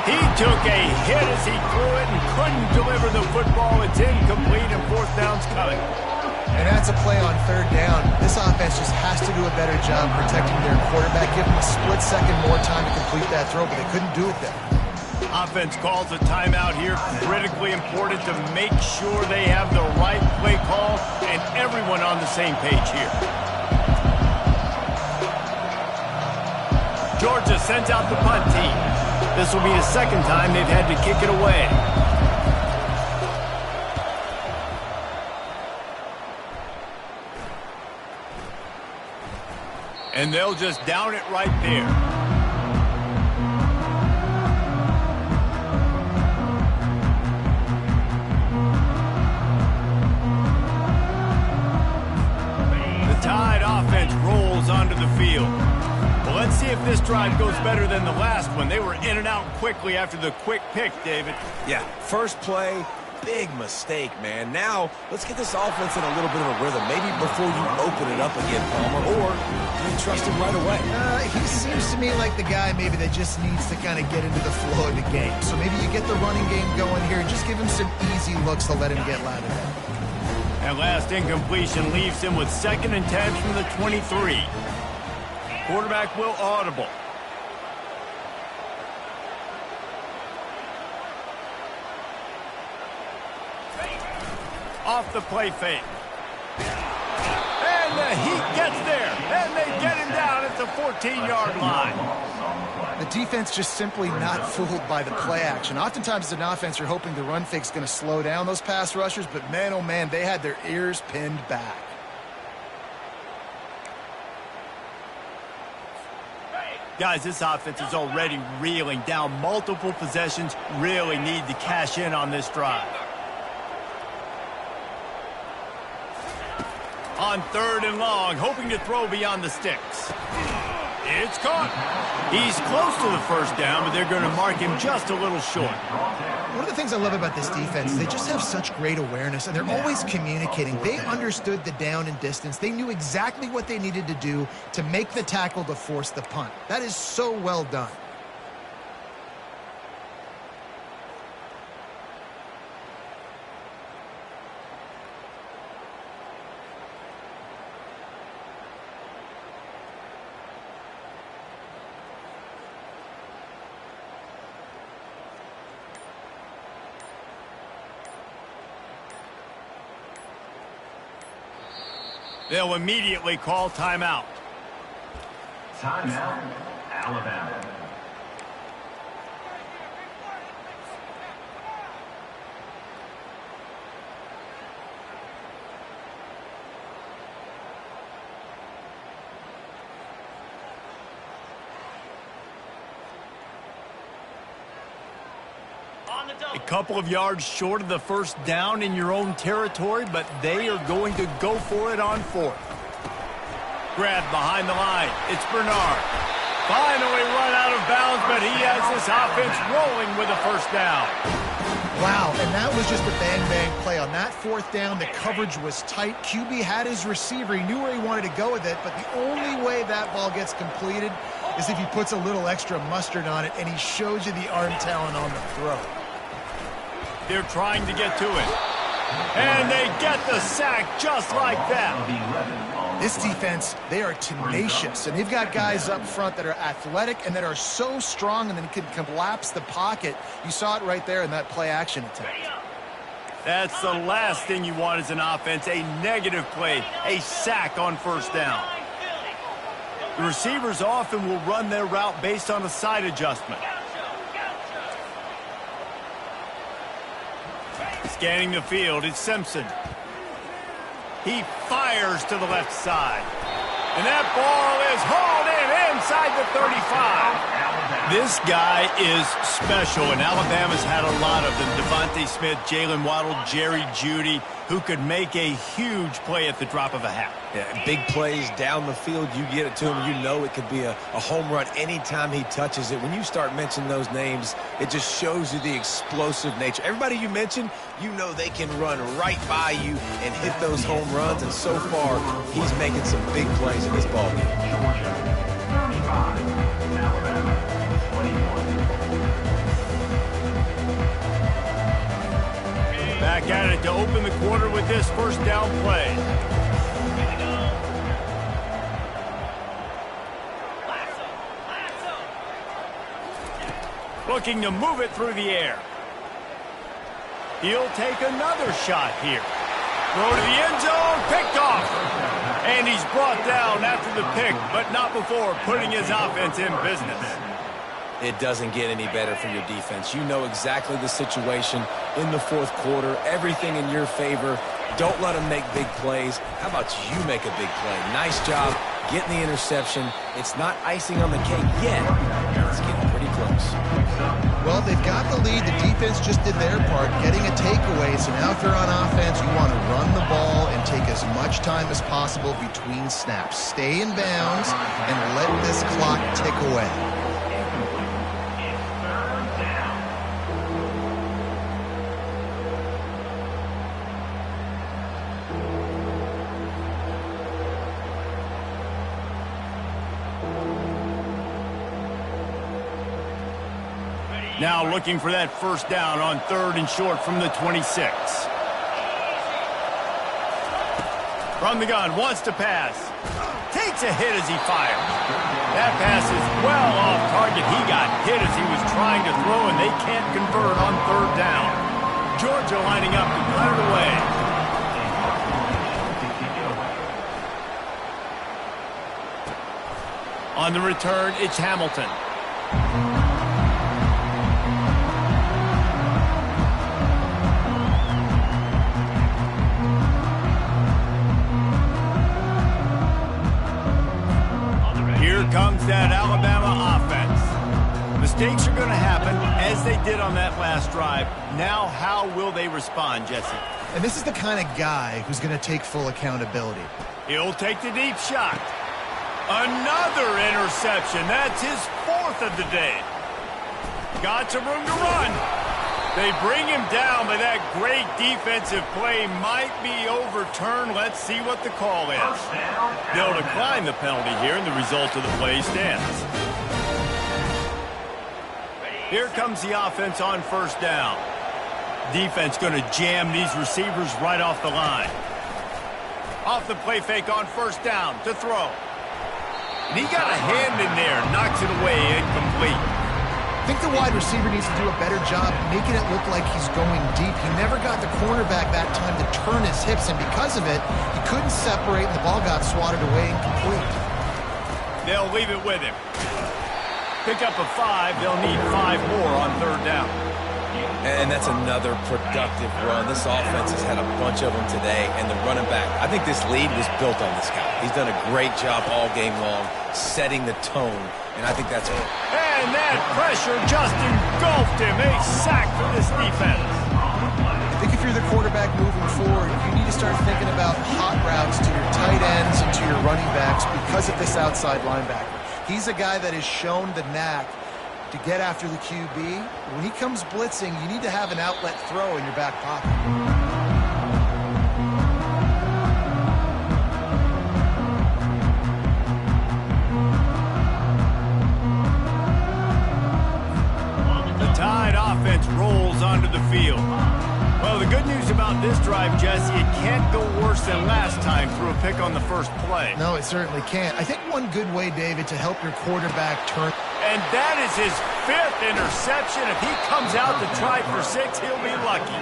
He took a hit as he threw it and couldn't deliver the football. It's incomplete, and 4th down's coming. And that's a play on 3rd down. This offense just has to do a better job protecting their quarterback, give them a split second more time to complete that throw, but they couldn't do it there. Offense calls a timeout here. Critically important to make sure they have the right play call and everyone on the same page here. Georgia sends out the punt team. This will be the 2nd time they've had to kick it away. And they'll just down it right there. The Tide offense rolls onto the field. Well, let's see if this drive goes better than the last one. They were in and out quickly after the quick pick, David. Yeah, first play, big mistake, man. Now, let's get this offense in a little bit of a rhythm. Maybe before you open it up again, Palmer, or do you trust him right away? He seems to me like the guy maybe that just needs to kind of get into the flow of the game. So maybe you get the running game going here and just give him some easy looks to let him get out of there. That last incompletion leaves him with 2nd and 10 from the 23. Quarterback will audible. Off the play fake. And the heat gets there. And they get him down at the 14-yard line. The defense just simply not fooled by the play action. Oftentimes as an offense, you're hoping the run fake's going to slow down those pass rushers, but man, oh man, they had their ears pinned back. Guys, this offense is already reeling down multiple possessions. Really need to cash in on this drive. On 3rd and long, hoping to throw beyond the sticks. It's caught. He's close to the first down, but they're going to mark him just a little short. One of the things I love about this defense is they just have such great awareness, and they're always communicating. They understood the down and distance. They knew exactly what they needed to do to make the tackle to force the punt. That is so well done. They'll immediately call timeout. Timeout, Alabama. A couple of yards short of the first down in your own territory, but they are going to go for it on fourth. Grabbed behind the line. It's Bernard. Finally run out of bounds, but he has this offense rolling with a first down. Wow, and that was just a bang-bang play. On that fourth down, the coverage was tight. QB had his receiver. He knew where he wanted to go with it, but the only way that ball gets completed is if he puts a little extra mustard on it, and he shows you the arm talent on the throw. They're trying to get to it. And they get the sack just like that. This defense, they are tenacious, and they've got guys up front that are athletic and that are so strong and then can collapse the pocket. You saw it right there in that play-action attempt. That's the last thing you want as an offense, a negative play, a sack on first down. The receivers often will run their route based on a side adjustment. Scanning the field, it's Simpson. He fires to the left side. And that ball is hauled in inside the 35. This guy is special, and Alabama's had a lot of them. Devontae Smith, Jalen Waddle, Jerry Jeudy, who could make a huge play at the drop of a hat. Yeah, big plays down the field. You get it to him, you know it could be a home run anytime he touches it. When you start mentioning those names, it just shows you the explosive nature. Everybody you mentioned, you know they can run right by you and hit those home runs, and so far, he's making some big plays in this ballgame. Georgia, 35, Alabama, 21. Back at it to open the quarter with this first down play. Looking to move it through the air. He'll take another shot here. Throw to the end zone, picked off. And he's brought down after the pick, but not before putting his offense in business. It doesn't get any better for your defense. You know exactly the situation in the fourth quarter. Everything in your favor. Don't let them make big plays. How about you make a big play? Nice job getting the interception. It's not icing on the cake yet. It's getting pretty close. Well, they've got the lead. The defense just did their part, getting a takeaway. So now if they're on offense, you want to run the ball and take as much time as possible between snaps. Stay in bounds and let this clock tick away. Now looking for that first down on third and short from the 26. From the gun, wants to pass. Takes a hit as he fires. That pass is well off target. He got hit as he was trying to throw, and they can't convert on third down. Georgia lining up to cut it away. On the return, it's Hamilton. Here comes that Alabama offense. Mistakes are going to happen, as they did on that last drive. Now, how will they respond, Jesse? And this is the kind of guy who's going to take full accountability. He'll take the deep shot. Another interception. That's his 4th of the day. Got some room to run. They bring him down, but that great defensive play might be overturned. Let's see what the call is. They'll decline the penalty here, and the result of the play stands. Here comes the offense on 1st down. Defense going to jam these receivers right off the line. Off the play fake on 1st down to throw. And he got a hand in there, knocks it away, incomplete. I think the wide receiver needs to do a better job making it look like he's going deep. He never got the cornerback that time to turn his hips, and because of it, he couldn't separate, and the ball got swatted away incomplete. They'll leave it with him. Pick up a 5. They'll need 5 more on 3rd down. And that's another productive run. This offense has had a bunch of them today, and the running back, I think this lead was built on this guy. He's done a great job all game long setting the tone, and I think that's it. And that pressure just engulfed him. A sack for this defense. I think if you're the quarterback moving forward, you need to start thinking about hot routes to your tight ends and to your running backs because of this outside linebacker. He's a guy that has shown the knack to get after the QB. When he comes blitzing, you need to have an outlet throw in your back pocket. The Tide offense rolls onto the field. Well, the good news about this drive, Jesse, it can't go worse than last time through a pick on the first play. No, it certainly can't. I think one good way, David, to help your quarterback turn... And that is his 5th interception. If he comes out to try for 6, he'll be lucky.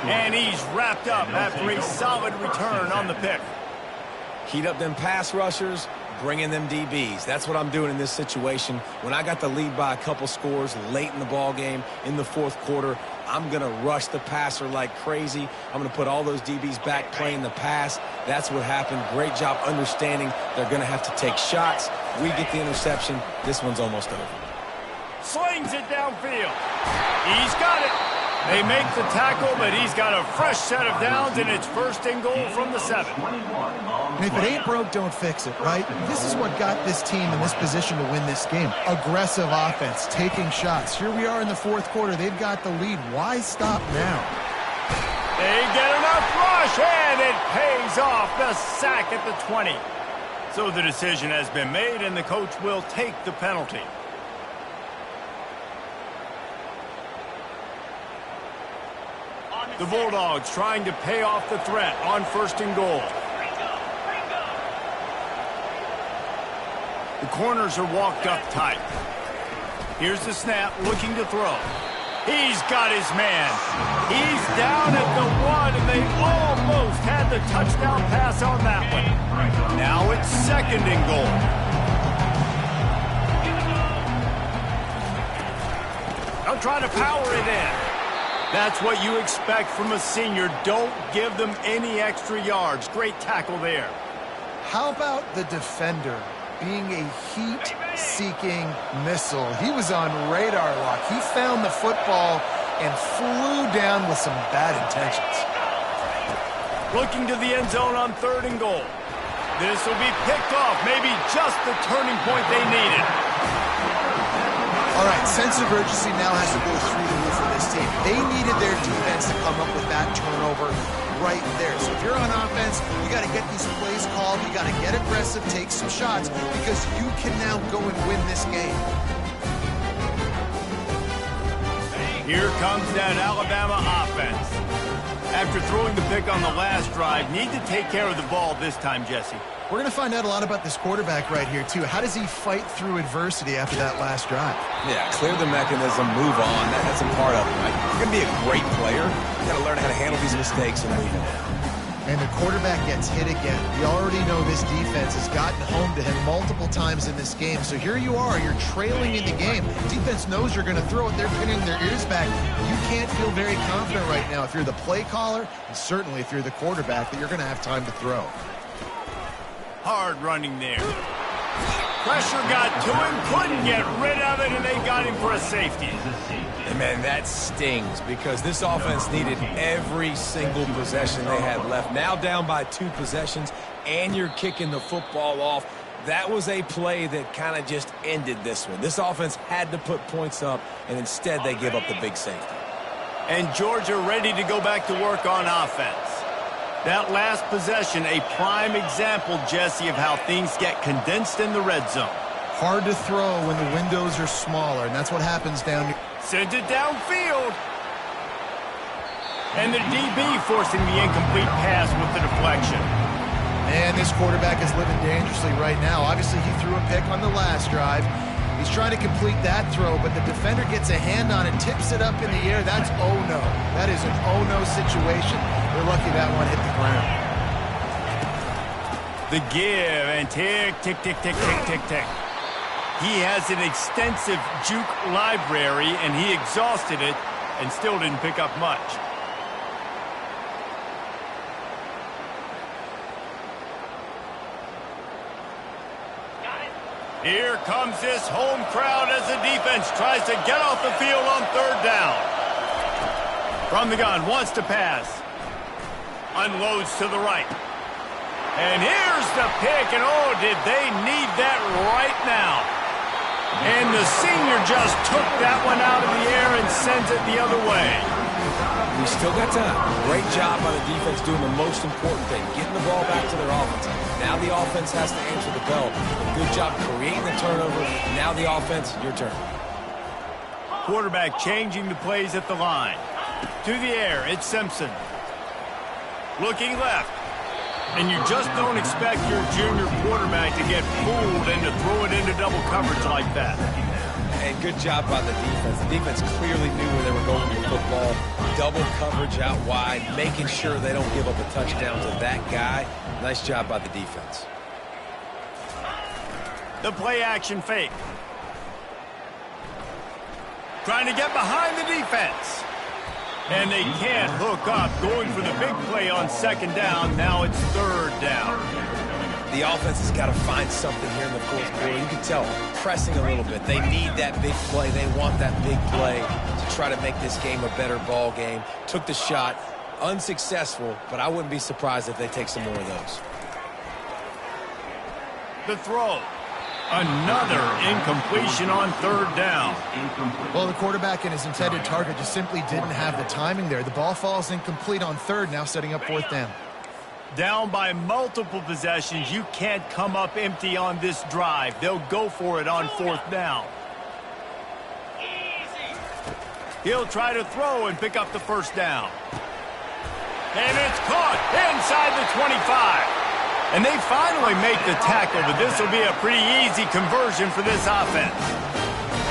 And he's wrapped up after a solid return on the pick. Heat up them pass rushers, bring in them DBs. That's what I'm doing in this situation. When I got the lead by a couple scores late in the ball game, in the 4th quarter, I'm going to rush the passer like crazy. I'm going to put all those DBs back playing the pass. That's what happened. Great job understanding they're going to have to take shots. We get the interception. This one's almost over. Slings it downfield. He's got it. They make the tackle, but he's got a fresh set of downs, and it's 1st and goal from the 7. And if it ain't broke, don't fix it, right? This is what got this team in this position to win this game. Aggressive offense, taking shots. Here we are in the 4th quarter. They've got the lead. Why stop now? They get enough rush, and it pays off. The sack at the 20. So the decision has been made, and the coach will take the penalty. The Bulldogs trying to pay off the threat on 1st and goal. The corners are walked up tight. Here's the snap, looking to throw. He's got his man. He's down at the 1, and they almost had the touchdown pass on that one. Now it's 2nd and goal. They'll try to power it in. That's what you expect from a senior. Don't give them any extra yards. Great tackle there. How about the defender being a heat-seeking missile? He was on radar lock. He found the football and flew down with some bad intentions. Looking to the end zone on 3rd and goal. This will be picked off. Maybe just the turning point they needed. All right, sense of urgency now has to go through the roof for this team. They needed their defense to come up with that turnover right there. So if you're on offense, you got to get these plays called. You got to get aggressive, take some shots, because you can now go and win this game. Here comes that Alabama offense. After throwing the pick on the last drive, need to take care of the ball this time, Jesse. We're going to find out a lot about this quarterback right here, too. How does he fight through adversity after that last drive? Yeah, clear the mechanism, move on. That's a part of it, right? You're going to be a great player. You got to learn how to handle these mistakes and move on. And the quarterback gets hit again. We already know this defense has gotten home to him multiple times in this game. So here you are, you're trailing in the game. Defense knows you're going to throw it. They're pinning their ears back. You can't feel very confident right now if you're the play caller, and certainly if you're the quarterback, that you're going to have time to throw. Hard running there. Pressure got to him, couldn't get rid of it, and they got him for a safety. And man, that stings because this offense needed every single possession they had left. Now down by 2 possessions, and you're kicking the football off. That was a play that kind of just ended this one. This offense had to put points up, and instead they give up the big safety. And Georgia ready to go back to work on offense. That last possession, a prime example, Jesse, of how things get condensed in the red zone. Hard to throw when the windows are smaller, and that's what happens down here. Sends it downfield. And the DB forcing the incomplete pass with the deflection. And this quarterback is living dangerously right now. Obviously, he threw a pick on the last drive. He's trying to complete that throw, but the defender gets a hand on it, tips it up in the air. That's oh-no. That is an oh-no situation. They're lucky that one hit the ground. The give and tick, tick, tick, tick, tick, tick, tick. He has an extensive juke library, and he exhausted it and still didn't pick up much. Here comes this home crowd as the defense tries to get off the field on third down. From the gun, wants to pass. Unloads to the right. And here's the pick, and oh, did they need that right now. And the senior just took that one out of the air and sends it the other way. We still got time. Great job by the defense doing the most important thing, getting the ball back to their offense. Now the offense has to answer the bell. Good job creating the turnover. Now the offense, your turn. Quarterback changing the plays at the line. To the air, it's Simpson. Looking left. And you just don't expect your junior quarterback to get fooled and to throw it into double coverage like that. And good job by the defense. The defense clearly knew where they were going with the football. Double coverage out wide, making sure they don't give up a touchdown to that guy. Nice job by the defense. The play action fake. Trying to get behind the defense. And they can't hook up. Going for the big play on second down. Now it's third down. The offense has got to find something here in the fourth quarter. You can tell, pressing a little bit. They need that big play. They want that big play to try to make this game a better ball game. Took the shot. Unsuccessful, but I wouldn't be surprised if they take some more of those. The throw. Another incompletion on third down. Well, the quarterback and his intended target just simply didn't have the timing there. The ball falls incomplete on third, now setting up fourth down. Down by multiple possessions, you can't come up empty on this drive. They'll go for it on fourth down. He'll try to throw and pick up the first down. And it's caught inside the 25. And they finally make the tackle, but this will be a pretty easy conversion for this offense.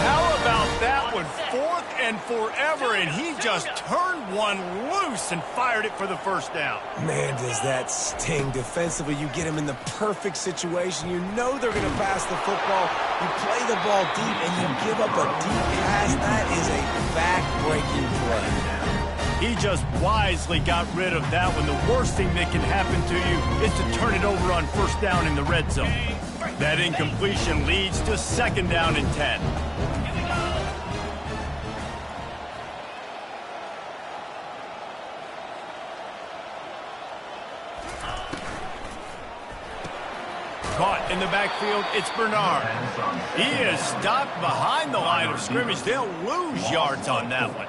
How about that one? Fourth and forever, and he just turned one loose and fired it for the first down. Man, does that sting. Defensively, you get him in the perfect situation. You know they're going to pass the football. You play the ball deep, and you give up a deep pass. That is a back-breaking play. He just wisely got rid of that one. The worst thing that can happen to you is to turn it over on first down in the red zone. That incompletion leads to second down and 10. Caught in the backfield, it's Bernard. He is stopped behind the line of scrimmage. They'll lose yards on that one.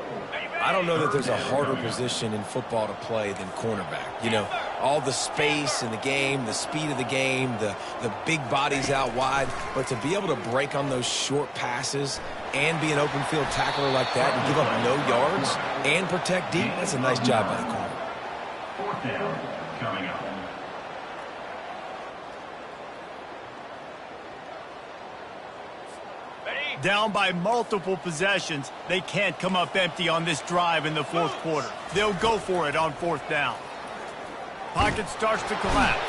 I don't know that there's a harder position in football to play than cornerback. You know, all the space in the game, the speed of the game, the big bodies out wide. But to be able to break on those short passes and be an open field tackler like that and give up no yards and protect deep, that's a nice job by the corner. Fourth down coming up. Down by multiple possessions, they can't come up empty on this drive in the fourth quarter. They'll go for it on fourth down. Pocket starts to collapse.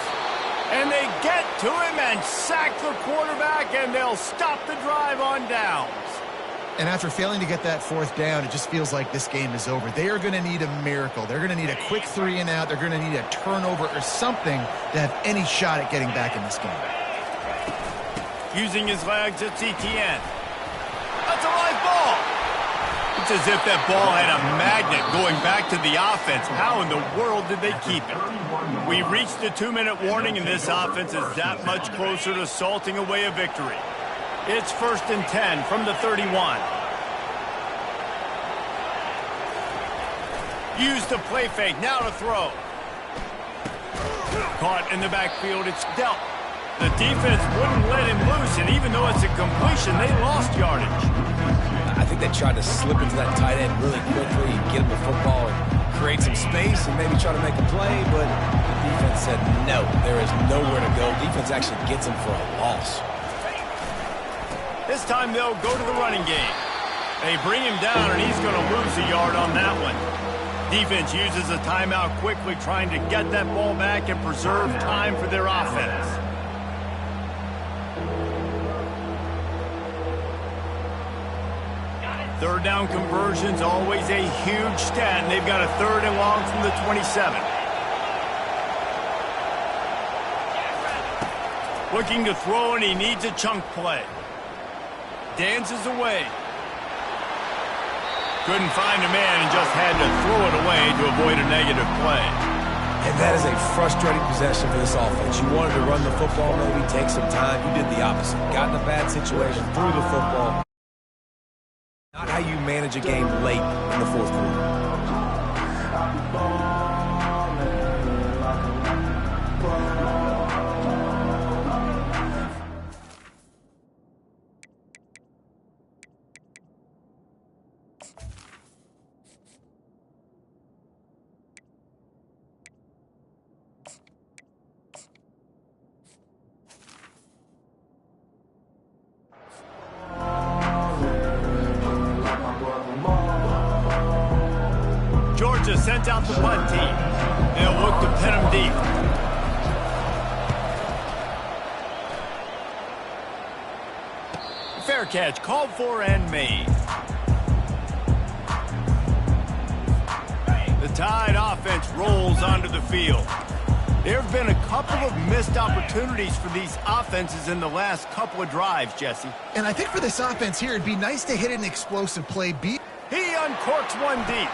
And they get to him and sack the quarterback, and they'll stop the drive on downs. And after failing to get that fourth down, it just feels like this game is over. They are going to need a miracle. They're going to need a quick 3 and out. They're going to need a turnover or something to have any shot at getting back in this game. Using his legs, it's ETN. That's a live ball. It's as if that ball had a magnet going back to the offense. How in the world did they keep it? We reached the 2-minute warning, and this offense is that much closer to salting away a victory. It's 1st and 10 from the 31. Use the play fake, now to throw. Caught in the backfield, it's dealt. The defense wouldn't let him loose, and even though it's a completion, they lost yardage. I think they tried to slip into that tight end really quickly and get him the football and create some space and maybe try to make a play, but the defense said no, there is nowhere to go. Defense actually gets him for a loss. This time they'll go to the running game. They bring him down, and he's going to lose a yard on that one. Defense uses a timeout quickly, trying to get that ball back and preserve time for their offense. Third down conversions, always a huge stat, and they've got a 3rd and long from the 27. Looking to throw, and he needs a chunk play. Dances away. Couldn't find a man and just had to throw it away to avoid a negative play. And that is a frustrating possession for this offense. You wanted to run the football, maybe take some time. You did the opposite. Got in a bad situation, threw the football. Not how you manage a game late in the 4th quarter. Georgia sent out the punt team. They'll look to pin him deep. Fair catch, called for and made. The Tide offense rolls onto the field. There have been a couple of missed opportunities for these offenses in the last couple of drives, Jesse. And I think for this offense here, it'd be nice to hit an explosive play. He uncorks one deep.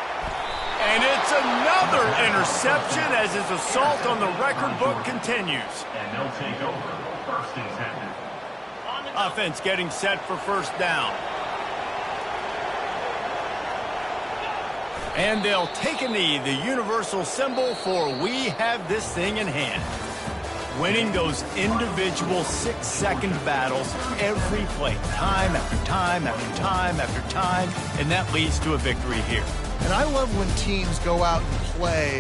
And it's another interception as his assault on the record book continues. And they'll take over 1st and 10. Offense getting set for 1st down. And they'll take a knee, the universal symbol for we have this thing in hand. Winning those individual 6-second battles every play, time after time after time after time, and that leads to a victory here. And I love when teams go out and play